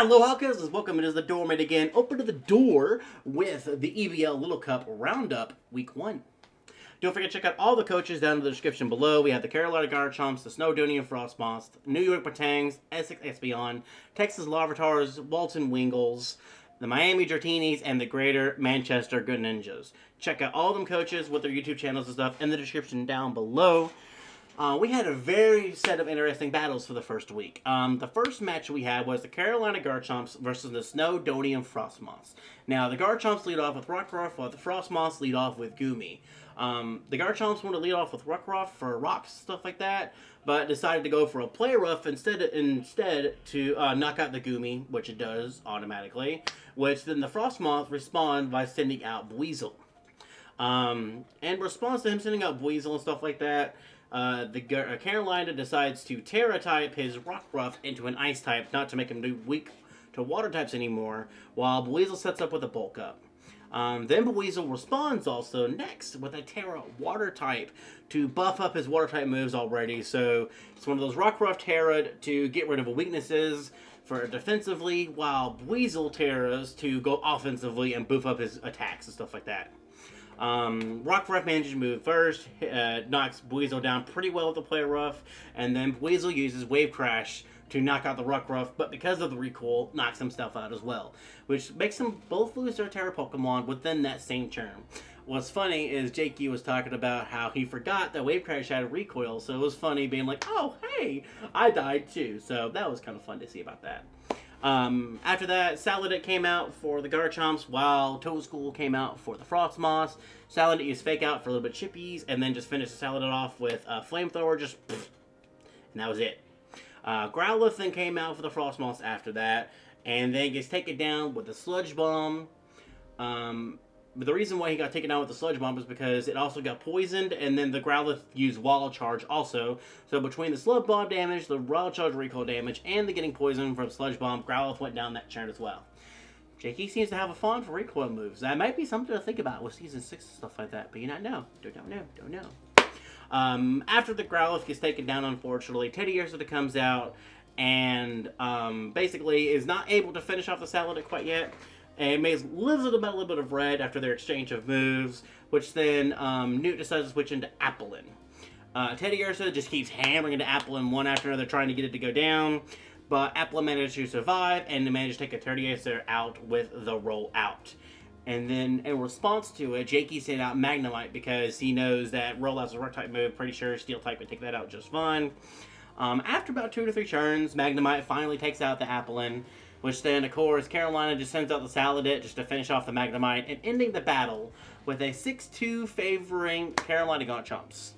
Aloha, cousins. Welcome. It is the doorman again. Open to the door with the EBL Little Cup Roundup Week 1. Don't forget to check out all the coaches down in the description below. We have the Carolina Garchomps, the Snowdonian Frostmoths, New York Batangs, Essex Espeon, Texas Larvatars, Walton Wingles, the Miami Drattinis, and the Greater Manchester Good Ninjas. Check out all them coaches with their YouTube channels and stuff in the description down below. We had a very set of interesting battles for the first week. The first match we had was the Carolina Garchomps versus the Snowdonian Frostmoths. Now, the Garchomps lead off with Rockruff, while the Frostmoths lead off with Goomy. The Garchomps want to lead off with Rockruff for rocks, stuff like that, but decided to go for a Play Rough instead to knock out the Goomy, which it does automatically, which then the Frostmoth respond by sending out Buizel. In response to him sending out Buizel and stuff like that, Carolina decides to Terra type his Rockruff into an Ice type, not to make him do weak to water types anymore, while Buizel sets up with a Bulk Up. Then Buizel responds also next with a Terra Water type to buff up his Water type moves already. So it's one of those Rockruff Terra to get rid of weaknesses for defensively, while Buizel Terras to go offensively and buff up his attacks and stuff like that. Rockruff manages to move first, knocks Buizel down pretty well with the Play Rough, and then Buizel uses Wave Crash to knock out the Rockruff, but because of the recoil, knocks himself out as well, which makes them both lose their Terra Pokemon within that same turn. What's funny is Jakey was talking about how he forgot that Wave Crash had a recoil, so it was funny being like, oh, hey, I died too, so that was kind of fun to see about that. After that, Saladin came out for the Garchomps, while Toedscool came out for the Frostmoths. Saladin used Fake Out for a little bit of chippies, and then just finished Saladin off with a Flamethrower, and that was it. Growlithe then came out for the Frostmoths after that, and then gets taken down with the Sludge Bomb. But the reason why he got taken down with the Sludge Bomb is because it also got poisoned, and then the Growlithe used Wall Charge also. So between the Sludge Bomb damage, the Wall Charge recoil damage, and the getting poisoned from Sludge Bomb, Growlithe went down that turn as well. Jakey seems to have a fond for recoil moves. That might be something to think about with Season 6 and stuff like that, but you don't know. Don't know. After the Growlithe gets taken down, unfortunately, Teddiursa comes out and basically is not able to finish off the Saladin quite yet. And lives with about a little bit of red after their exchange of moves, which then Newt decides to switch into Applin. Teddiursa just keeps hammering into Applin one after another, trying to get it to go down. But Applin managed to survive and managed to take a Teddiursa out with the Roll Out. And then in response to it, Jakey sent out Magnemite because he knows that Roll Out's a rock type move. Pretty sure Steel type would take that out just fine. After about 2 to 3 turns, Magnemite finally takes out the Applin, which then, of course, Carolina just sends out the Saladin just to finish off the Magnemite and ending the battle with a 6-2 favoring Carolina Garchomps.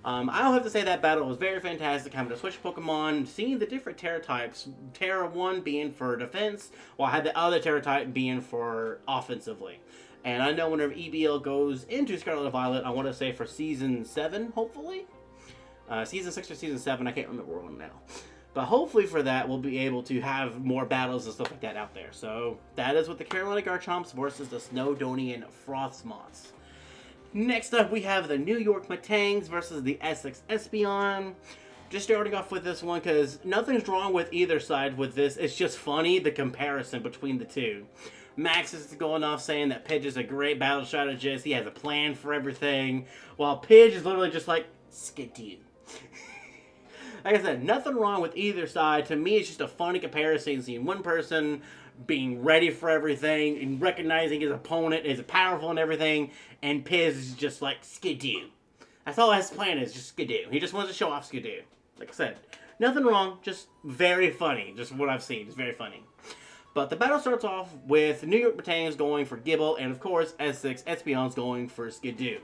I'll have to say that battle was very fantastic, having to switch Pokemon, seeing the different Terra types, Terra 1 being for defense, while I had the other Terra type being for offensively. And I know whenever EBL goes into Scarlet Violet, I want to say for Season 7, hopefully? Season 6 or Season 7, I can't remember one now. But hopefully for that, we'll be able to have more battles and stuff like that out there. So that is with the Carolina Garchomps versus the Snowdonian Frostmoths. Next up, we have the New York Batangs versus the Essex Espeon. Just starting off with this one, because nothing's wrong with either side with this. It's just funny, the comparison between the two. Max is going off saying that Pidge is a great battle strategist. He has a plan for everything. While Pidge is literally just like, skidoo. Like I said, nothing wrong with either side. To me, it's just a funny comparison, seeing one person being ready for everything and recognizing his opponent is powerful and everything, and Piz is just like, skidoo. That's all his plan is, just skidoo. He just wants to show off skidoo. Like I said, nothing wrong, just very funny. Just what I've seen, just very funny. But the battle starts off with New York Batangs going for Gibble, and of course, Essex Espeon's going for Skidoo.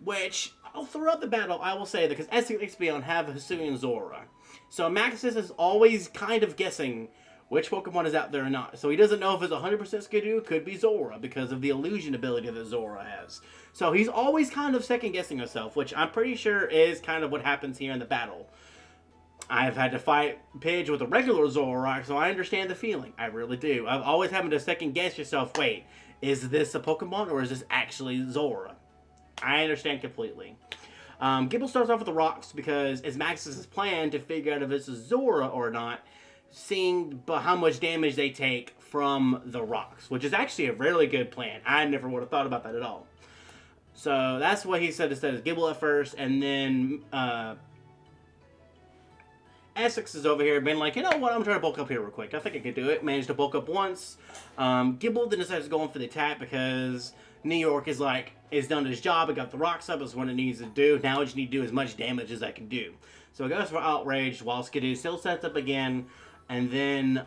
Which, throughout the battle, I will say that because Essex Espeon have Hisuian Zora. So Maxis is always kind of guessing which Pokemon is out there or not. So he doesn't know if it's 100% Skidoo, could be Zora, because of the illusion ability that Zora has. So he's always kind of second-guessing himself, which I'm pretty sure is kind of what happens here in the battle. I've had to fight Pidge with a regular Zoroark, so I understand the feeling. I really do. I've always having to second-guess yourself, wait, is this a Pokemon or is this actually Zora? I understand completely. Gibble starts off with the rocks because it's Max's plan to figure out if it's a Zora or not. seeing how much damage they take from the rocks, which is actually a really good plan. I never would have thought about that at all. So that's what he said instead of Gibble at first, and then Essex is over here being like, you know what, I'm trying to bulk up here real quick. I think I can do it. Managed to bulk up once. Gibble then decides to go in for the attack because New York is done his job. It got the rocks up. It's what it needs to do. Now I just need to do as much damage as I can do. So it goes for Outrage while Skidoo still sets up again. And then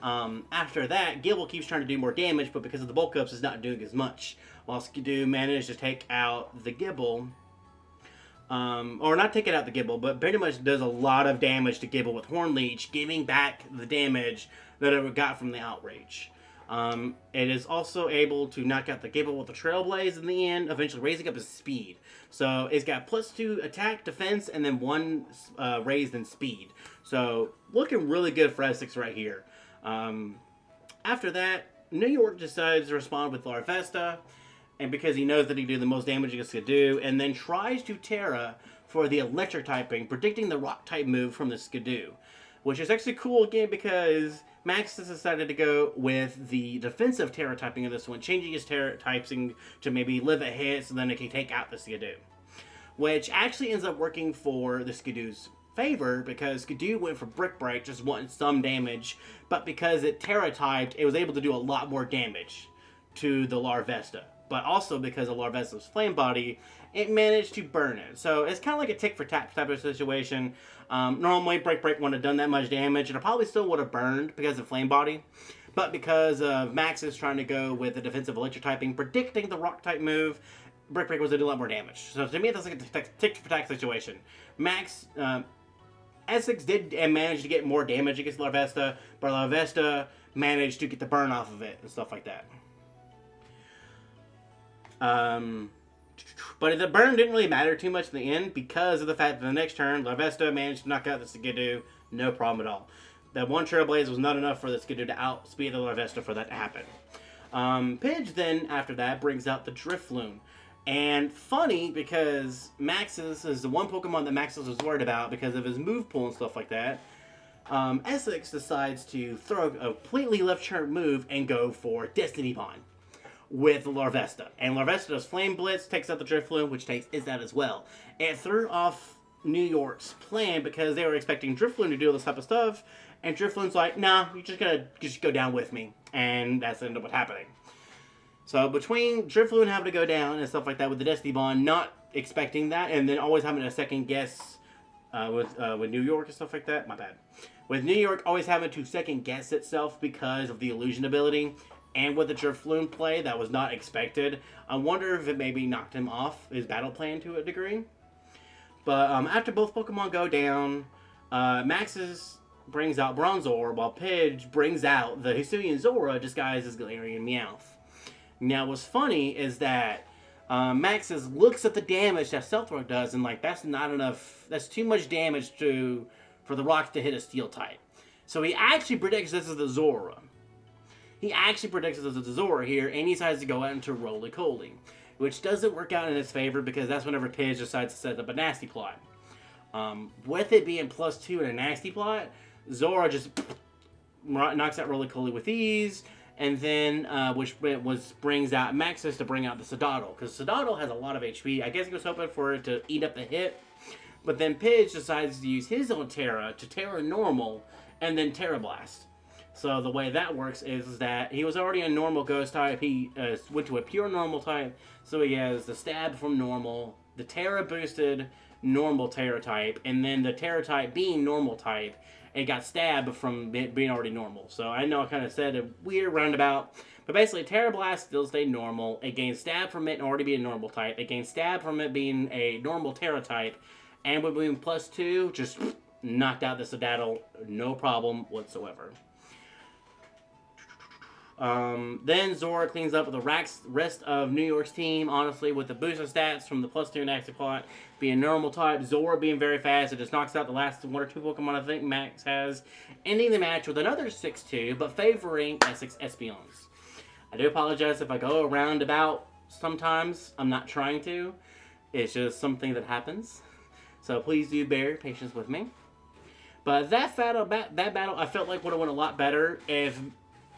after that, Gibble keeps trying to do more damage, but because of the bulk ups, it's not doing as much. While Skidoo managed to take out the Gibble. Or not take it out the Gibble, but pretty much does a lot of damage to Gibble with Horn Leech, giving back the damage that it got from the Outrage. It is also able to knock out the Gibble with the Trailblaze in the end, eventually raising up his speed. So it's got +2 attack, defense, and then 1 raised in speed. So looking really good for Essex right here. After that, New York decides to respond with Larvesta, and because he knows that he can do the most damage against Skidoo, and then tries to Terra for the electric typing, predicting the rock type move from the Skidoo. Which is actually cool again because Max has decided to go with the defensive Terra typing of this one, changing his Terra typing to maybe live a hit so then it can take out the Skidoo. Which actually ends up working for the Skidoo's favor because Skidoo went for Brick Break, just wanting some damage, but because it Terra typed, it was able to do a lot more damage to the Larvesta. But also because of Larvesta's Flame Body, it managed to burn it. So it's kind of like a tick for tack type of situation. Normally, Break wouldn't have done that much damage, and it probably still would have burned because of Flame Body. But because of Max is trying to go with the defensive electric typing, predicting the rock type move, Brick was going to do a lot more damage. So to me, that's like a tick for tack situation. Max, Essex did manage to get more damage against Larvesta, but Larvesta managed to get the burn off of it and stuff like that. But the burn didn't really matter too much in the end because of the fact that the next turn, Larvesta managed to knock out the Skidoo, no problem at all. That one Trailblaze was not enough for the Skidoo to outspeed the Larvesta for that to happen. Pidge then, after that, brings out the Drifloon. And funny, because Maxis is the one Pokemon that Maxis was worried about because of his move pool and stuff like that. Essex decides to throw a completely left-turn move and go for Destiny Bond with Larvesta. And Larvesta does Flame Blitz, takes out the Drifloon, which takes is that as well. It threw off New York's plan because they were expecting Drifloon to do all this type of stuff, and Drifloon's like, nah, you're just gonna go down with me. And that's ended up happening. So between Drifloon having to go down and stuff like that with the Destiny Bond, not expecting that, and then always having a second guess with New York and stuff like that, my bad. With New York always having to second guess itself because of the illusion ability, and with the Drifloon play that was not expected, I wonder if it maybe knocked him off his battle plan to a degree. But after both Pokemon go down, Maxis brings out Bronzor, while Pidge brings out the Hisuian Zora disguised as Galarian Meowth. Now, what's funny is that Maxis looks at the damage that Stealth Rock does, and like, that's not enough, that's too much damage for the rocks to hit a Steel type. So he actually predicts this is the Zora. He actually predicts this is the Zora here, and he decides to go out into Roly-Coly, which doesn't work out in his favor because that's whenever Pidge decides to set up a Nasty Plot. With it being +2 in a Nasty Plot, Zora just knocks out Roly-Coly with ease, and then which brings out Maxis to bring out the Sedaddle, because Sedaddle has a lot of HP. I guess he was hoping for it to eat up the hit, but then Pidge decides to use his own Terra to Terra Normal and then Terra Blast. So the way that works is that he was already a normal ghost type. He went to a pure normal type. So he has the stab from normal, the Terra boosted normal Terra type, and then the Terra type being normal type. It got stabbed from being already normal. So I know I kind of said a weird roundabout. But basically, Terra Blast still stayed normal. It gained stab from it already being a normal type. It gained stab from it being a normal Terra type. And with being +2, just knocked out the Sedaddle. No problem whatsoever. Then Zora cleans up with the rest of New York's team, honestly, with the boosted stats from the +2 Nasty Plot being normal type, Zora being very fast. It just knocks out the last 1 or 2 Pokemon I think Max has, ending the match with another 6-2, but favoring Essex Espeons. I do apologize if I go around about sometimes. I'm not trying to. It's just something that happens. So please do bear patience with me. But that battle, I felt like would have went a lot better if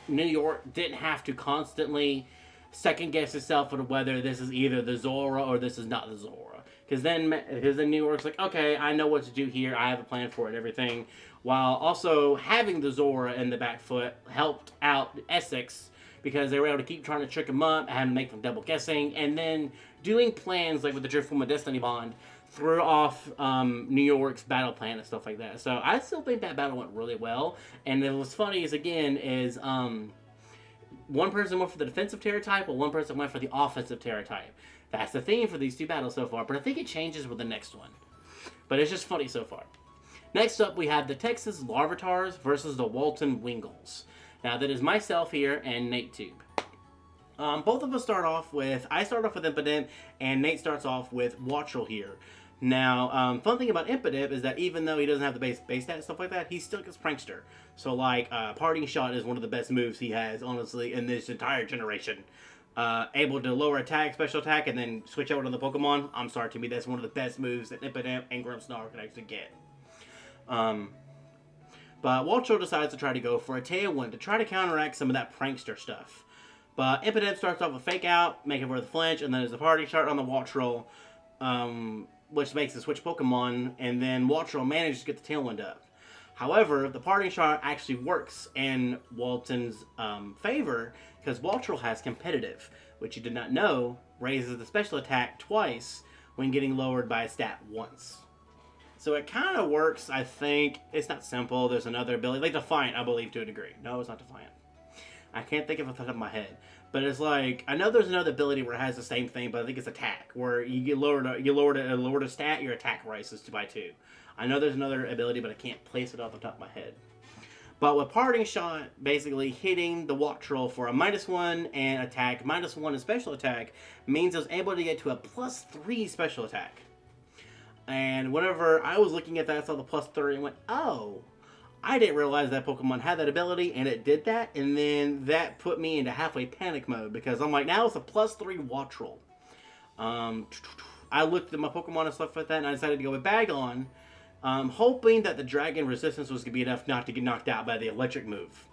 New York didn't have to constantly second guess itself on whether this is either the Zora or this is not the Zora. Because then New York's like, okay, I know what to do here. I have a plan for it and everything. While also having the Zora in the back foot helped out Essex because they were able to keep trying to trick him up and make them double guessing. And then doing plans like with the Driftwoman and Destiny Bond threw off New York's battle plan and stuff like that. So I still think that battle went really well. And what's funny is, again, is one person went for the defensive terror type, while one person went for the offensive terror type. That's the theme for these two battles so far, but I think it changes with the next one. But it's just funny so far. Next up, we have the Texas Larvatars versus the Walton Wingles. Now, that is myself here and Nate Tube. Both of us start off with, I start off with Impotent, and Nate starts off with Watchel here. Now, fun thing about Impotent is that even though he doesn't have the base stat and stuff like that, he still gets Prankster. So, like, Parting Shot is one of the best moves he has, honestly, in this entire generation. Able to lower attack, special attack, and then switch out another Pokemon. I'm sorry, to me, that's one of the best moves that Impotent and Grimmsnarl can actually get. But Watchel decides to try to go for a Tailwind to try to counteract some of that Prankster stuff. But Impotent starts off with Fake Out, making for the flinch, and then there's a Parting Shot on the Watchel, which makes it switch Pokemon, and then Watchel manages to get the Tailwind up. However, the Parting Shot actually works in Walton's favor, because Watchel has Competitive, which you did not know raises the special attack twice when getting lowered by a stat once. So it kind of works, I think. It's not simple. There's another ability, like Defiant, I believe, to a degree. No, it's not Defiant. I can't think of it off the top of my head. But it's like, I know there's another ability where it has the same thing, but I think it's Attack, where you get lowered a stat, your attack rises by 2. I know there's another ability, but I can't place it off the top of my head. But with Parting Shot, basically hitting the Watchel for a -1 and attack, -1 and special attack, means I was able to get to a +3 special attack. And whenever I was looking at that, I saw the +3 and went, oh, I didn't realize that Pokemon had that ability, and it did that, and then that put me into halfway panic mode, because I'm like, now it's a +3 Watchel. I looked at my Pokemon and stuff like that, and I decided to go with Bagon, hoping that the Dragon Resistance was going to be enough not to get knocked out by the Electric move.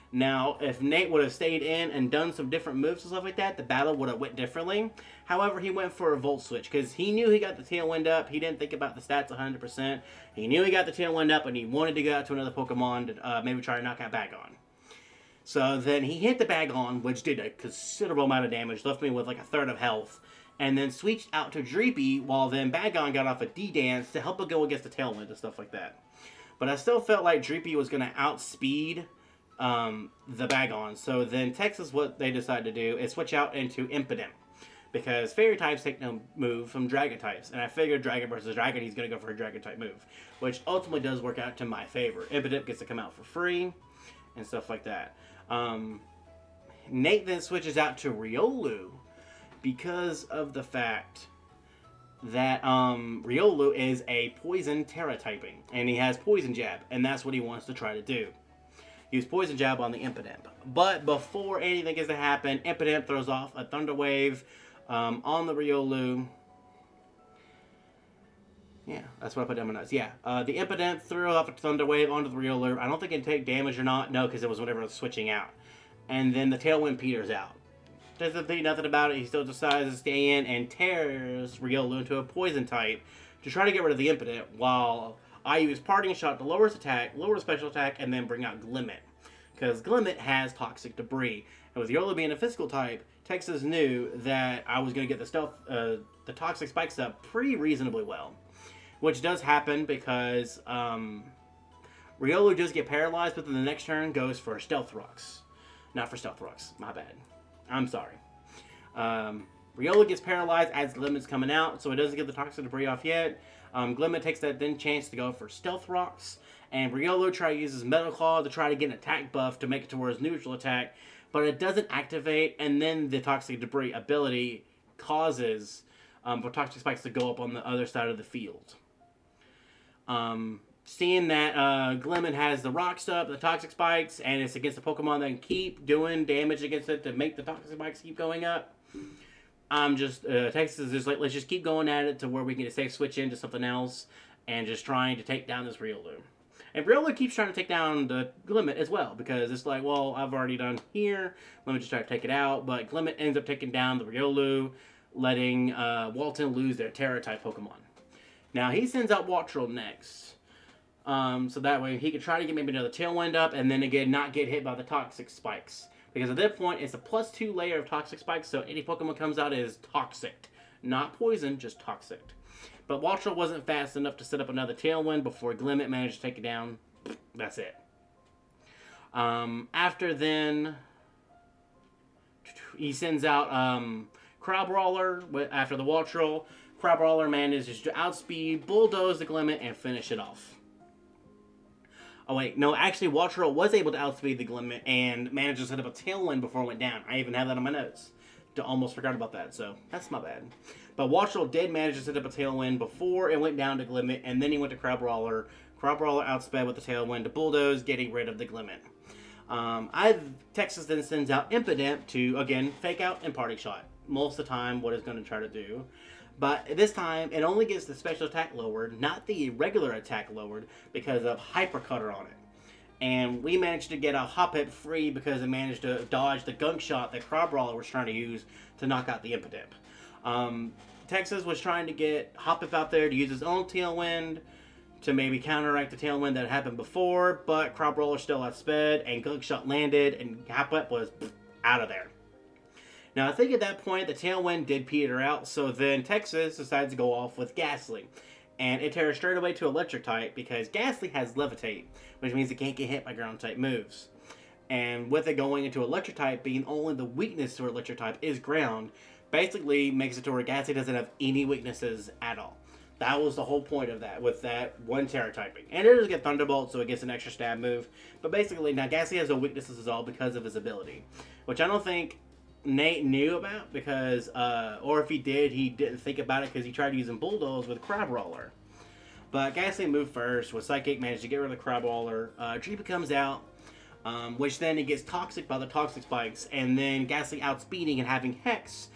Now, if Nate would have stayed in and done some different moves and stuff like that, the battle would have went differently. However, he went for a Volt Switch because he knew he got the Tailwind up. He didn't think about the stats 100%. He knew he got the Tailwind up, and he wanted to go out to another Pokemon to maybe try to knock out Bagon. So then he hit the Bagon, which did a considerable amount of damage, left me with like a third of health, and then switched out to Dreepy, while then Bagon got off a D-Dance to help it go against the Tailwind and stuff like that. But I still felt like Dreepy was going to outspeed the Bagon. So then Texas, what they decided to do is switch out into Impotent, because Fairy types take no move from Dragon types, and I figured Dragon versus Dragon, he's going to go for a Dragon type move, which ultimately does work out to my favor. Impotent gets to come out for free and stuff like that. Nate then switches out to Riolu because of the fact that Riolu is a Poison Terra typing, and he has Poison Jab, and that's what he wants to try to do. Use Poison Jab on the Impotent. But before anything gets to happen, Impotent throws off a Thunder Wave on the Riolu. Yeah, that's what I put down my notes. Yeah, the Impotent threw off a Thunder Wave onto the Riolu. I don't think it take damage or not. No, because it was whenever it was switching out. And then the Tailwind peters out. Doesn't think nothing about it. He still decides to stay in and tears Riolu into a Poison type to try to get rid of the Impotent, while I use Parting Shot to lower his attack, lower special attack, and then bring out Glimmet. Because Glimmet has Toxic Debris. And with Riolu being a physical type, Texas knew that I was going to get the Toxic Spikes up pretty reasonably well. Which does happen because Riolu does get paralyzed, but then the next turn goes for Stealth Rocks. Not for Stealth Rocks, my bad. I'm sorry. Riolu gets paralyzed as Glimmet's coming out, so it doesn't get the Toxic Debris off yet. Glimmet takes that then chance to go for Stealth Rocks, and Riolu tries to use his Metal Claw to try to get an attack buff to make it towards neutral attack, but it doesn't activate, and then the Toxic Debris ability causes for Toxic Spikes to go up on the other side of the field. Seeing that Glimmet has the Rocks up, the Toxic Spikes, and it's against the Pokemon that can keep doing damage against it to make the Toxic Spikes keep going up, I'm just, Texas is just like, let's just keep going at it to where we can get a safe switch into something else and just trying to take down this Riolu. And Briella keeps trying to take down the Glimmet as well, because it's like, well, I've already done here. Let me just try to take it out. But Glimmet ends up taking down the Riolu, letting Walton lose their Terra-type Pokemon. Now, he sends out Wattrel next. So that way he could try to get maybe another Tailwind up, and then again, not get hit by the Toxic Spikes. Because at that point, it's a +2 layer of Toxic Spikes, so any Pokemon comes out is Toxic. Not poison, just Toxic. But Wattrel wasn't fast enough to set up another Tailwind before Glimmet managed to take it down. That's it. After then, he sends out Crabrawler after the Wattrel. Crabrawler manages to outspeed, bulldoze the Glimmet, and finish it off. Oh wait, no, actually Wattrel was able to outspeed the Glimmet and managed to set up a Tailwind before it went down. I even have that on my notes. Almost forgot about that, so that's my bad. But Wattrel did manage to set up a Tailwind before it went down to Glimmet, and then he went to Crabrawler. Crabrawler outsped with the Tailwind to bulldoze, getting rid of the Glimmet. Texas then sends out Impidimp to, again, fake out and Party Shot. Most of the time, what it's going to try to do. But this time, it only gets the special attack lowered, not the regular attack lowered, because of Hyper Cutter on it. And we managed to get a Hoppip free because it managed to dodge the Gunk Shot that Crabrawler was trying to use to knock out the Impidimp. Texas was trying to get Hoppip out there to use his own Tailwind to maybe counteract the Tailwind that happened before, but Crabrawler still outsped, and Gunk Shot landed, and Hoppip was out of there. Now, I think at that point, the Tailwind did peter out, so then Texas decides to go off with Ghastly. And it tears straight away to Electric type because Ghastly has Levitate, which means it can't get hit by ground type moves. And with it going into Electric type, being only the weakness to Electric type is ground, basically makes it to where Ghastly doesn't have any weaknesses at all. That was the whole point of that, with that one Terra typing. And it does get Thunderbolt, so it gets an extra stab move. But basically, now Ghastly has no weaknesses at all because of his ability, which I don't think Nate knew about, because, or if he did, he didn't think about it because he tried using Bulldoze with Crabrawler. But Ghastly moved first, with Psychic managed to get rid of the Crabrawler. Dreepa comes out, which then it gets Toxic by the Toxic Spikes, and then Ghastly outspeeding and having Hex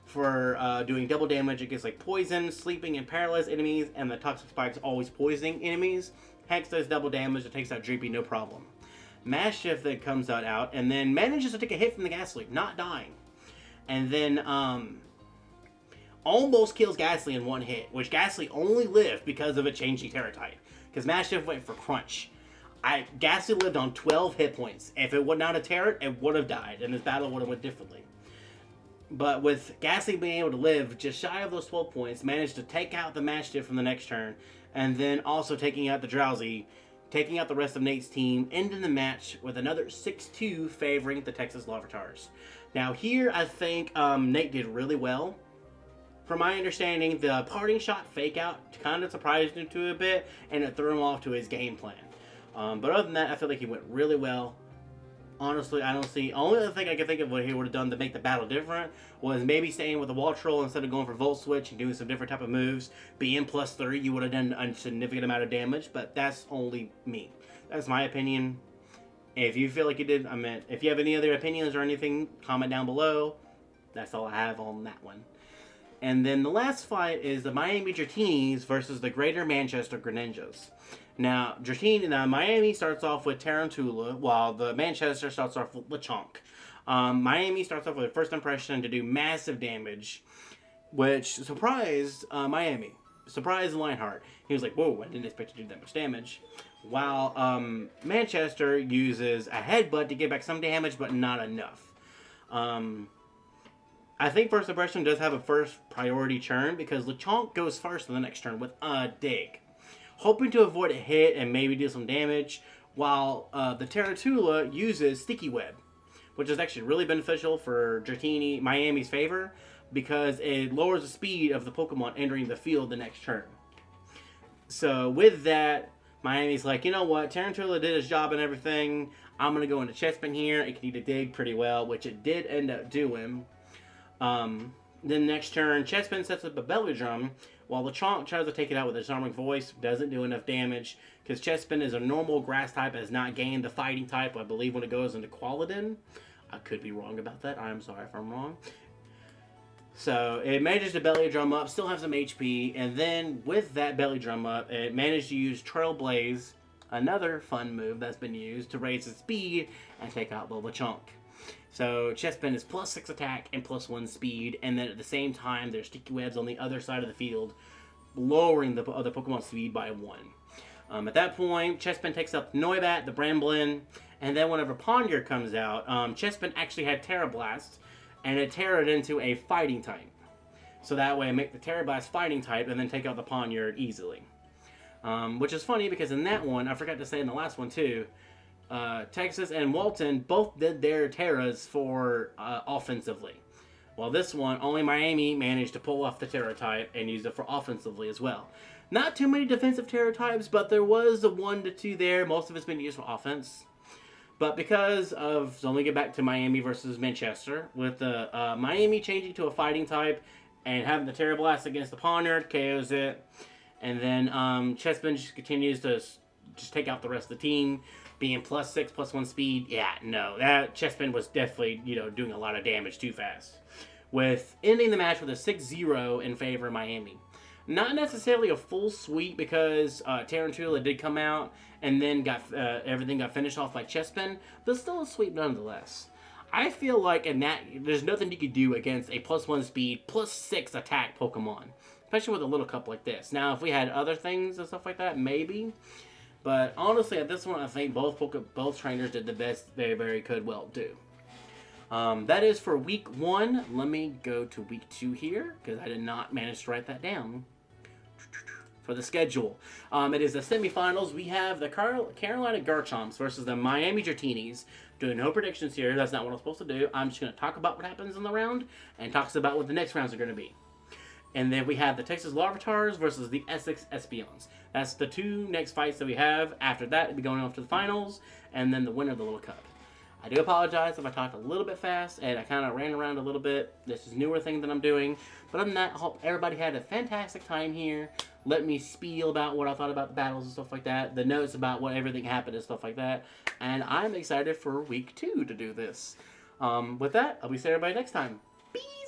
for doing double damage against like Poison, Sleeping, and Paralyzed enemies, and the Toxic Spikes always poisoning enemies. Hex does double damage, it takes out Dreepy, no problem. Maschiff then comes out and then manages to take a hit from the Ghastly, not dying. And then almost kills Ghastly in one hit, which Ghastly only lived because of a changing Terra type. Because Maschiff went for Crunch. Ghastly lived on 12 hit points. If it would not have Terra, it would have died, and this battle would have went differently. But with Ghastly being able to live just shy of those 12 points, managed to take out the Maschiff from the next turn, and then also taking out the Drowsy, taking out the rest of Nate's team, ending the match with another 6-2 favoring the Texas Larvatars. Now here, I think Nate did really well. From my understanding, the Parting Shot fake out kind of surprised him to a bit, and it threw him off to his game plan. But other than that, I feel like he went really well. Honestly, I don't see... Only other thing I can think of what he would have done to make the battle different was maybe staying with the Wattrel instead of going for Volt Switch and doing some different type of moves. Being +3, you would have done a significant amount of damage, but that's only me. That's my opinion. If you feel like you did, if you have any other opinions or anything, comment down below. That's all I have on that one. And then the last fight is the Miami Dratini's versus the Greater Manchester Greninjas. Now, Miami starts off with Tarantula, while the Manchester starts off with Lechonk. Miami starts off with a first impression to do massive damage, which surprised Miami. Surprised Lionheart. He was like, whoa, I didn't expect to do that much damage. While Manchester uses a headbutt to get back some damage, but not enough. I think First Impression does have a first priority turn, because Lechonk goes first in the next turn with a dig, hoping to avoid a hit and maybe do some damage, while the Tarantula uses Sticky Web, which is actually really beneficial for Miami's favor, because it lowers the speed of the Pokemon entering the field the next turn. So with that, Miami's like, you know what, Tarantula did his job and everything, I'm going to go into Chespin here, it can either dig pretty well, which it did end up doing. Then next turn, Chespin sets up a Belly Drum, while Lechonk tries to take it out with a Disarming Voice, doesn't do enough damage, because Chespin is a normal grass type, has not gained the fighting type, I believe, when it goes into Qualadin. I could be wrong about that, I'm sorry if I'm wrong. So, it manages to Belly Drum up, still has some HP, and then with that Belly Drum up, it managed to use Trailblaze another fun move that's been used to raise its speed and take out Bulbachunk. So Chespin is +6 attack and +1 speed, and then at the same time there's sticky webs on the other side of the field, lowering the other Pokemon speed by 1. At that point, Chespin takes up Noibat, the Bramblin, and then whenever Ponyard comes out, Chespin actually had Terra Blast, and it Terra'd into a fighting type. So that way, make the Terra Blast fighting type, and then take out the Ponyard easily. Which is funny, because in that one, I forgot to say in the last one too, Texas and Walton both did their Terras for offensively. While this one, only Miami managed to pull off the Terra type and use it for offensively as well. Not too many defensive Terra types, but there was a 1 to 2 there. Most of it's been used for offense. But because of, so let me get back to Miami versus Manchester, with the Miami changing to a fighting type and having the Terra Blast against the Ponyard, KOs it. And then Chespin just continues to just take out the rest of the team, being +6, +1 speed. Yeah, no, that Chespin was definitely, doing a lot of damage too fast. With ending the match with a 6-0 in favor of Miami. Not necessarily a full sweep because Tarantula did come out and then everything got finished off by Chespin, but still a sweep nonetheless. I feel like in that there's nothing you could do against a +1 speed, +6 attack Pokemon, especially with a little cup like this. Now, if we had other things and stuff like that, maybe. But honestly, at this one, I think both trainers did the best they could well do. That is for week 1. Let me go to week 2 here, because I did not manage to write that down. For the schedule. It is the semifinals. We have the Carolina Garchomps versus the Miami Dratini's. Doing no predictions here. That's not what I'm supposed to do. I'm just going to talk about what happens in the round and talks about what the next rounds are going to be. And then we have the Texas Larvatars versus the Essex Espeons. That's the 2 next fights that we have. After that, we'll be going off to the finals, and then the winner of the Little Cup. I do apologize if I talked a little bit fast, and I kind of ran around a little bit. This is a newer thing that I'm doing. But other than that, I hope everybody had a fantastic time here. Let me spiel about what I thought about the battles and stuff like that. The notes about what everything happened and stuff like that. And I'm excited for week 2 to do this. With that, I'll be seeing everybody next time. Peace!